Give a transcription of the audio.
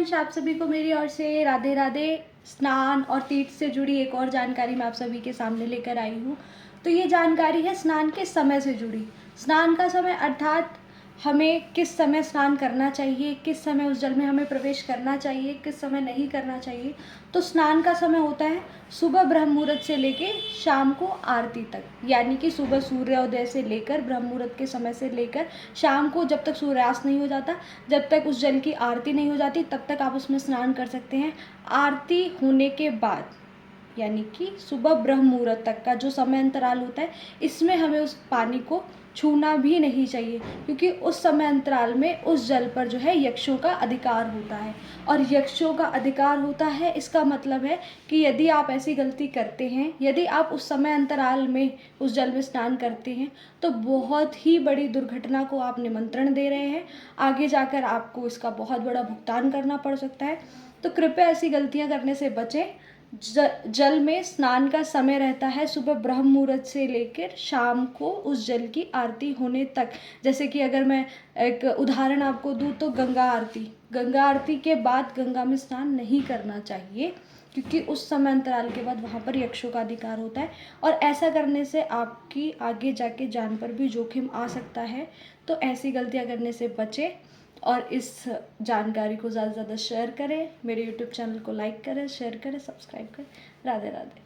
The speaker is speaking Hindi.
वंश, आप सभी को मेरी ओर से राधे राधे। स्नान और तीर्थ से जुड़ी एक और जानकारी मैं आप सभी के सामने लेकर आई हूँ। तो ये जानकारी है स्नान के समय से जुड़ी। स्नान का समय अर्थात हमें किस समय स्नान करना चाहिए, किस समय उस जल में हमें प्रवेश करना चाहिए, किस समय नहीं करना चाहिए। तो स्नान का समय होता है सुबह ब्रह्म मुहूर्त से लेकर शाम को आरती तक, यानी कि सुबह सूर्योदय से लेकर ब्रह्म मुहूर्त के समय से लेकर शाम को जब तक सूर्यास्त नहीं हो जाता, जब तक उस जल की आरती नहीं हो जाती, तब तक आप उसमें स्नान कर सकते हैं। आरती होने के बाद यानी कि सुबह ब्रह्म मुहूर्त तक का जो समय अंतराल होता है, इसमें हमें उस पानी को छूना भी नहीं चाहिए, क्योंकि उस समय अंतराल में उस जल पर जो है यक्षों का अधिकार होता है। और यक्षों का अधिकार होता है, इसका मतलब है कि यदि आप ऐसी गलती करते हैं, यदि आप उस समय अंतराल में उस जल में स्नान करते हैं, तो बहुत ही बड़ी दुर्घटना को आप निमंत्रण दे रहे हैं। आगे जाकर आपको इसका बहुत बड़ा भुगतान करना पड़ सकता है। तो कृपया ऐसी गलतियां करने से बचें। जल में स्नान का समय रहता है सुबह ब्रह्म मुहूर्त से लेकर शाम को उस जल की आरती होने तक। जैसे कि अगर मैं एक उदाहरण आपको दूँ तो गंगा आरती के बाद गंगा में स्नान नहीं करना चाहिए, क्योंकि उस समय अंतराल के बाद वहाँ पर यक्षों का अधिकार होता है और ऐसा करने से आपकी आगे जाके जान पर भी जोखिम आ सकता है। तो ऐसी गलतियाँ करने से बचें और इस जानकारी को ज़्यादा से ज़्यादा शेयर करें। मेरे यूट्यूब चैनल को लाइक करें, शेयर करें, सब्सक्राइब करें। राधे राधे।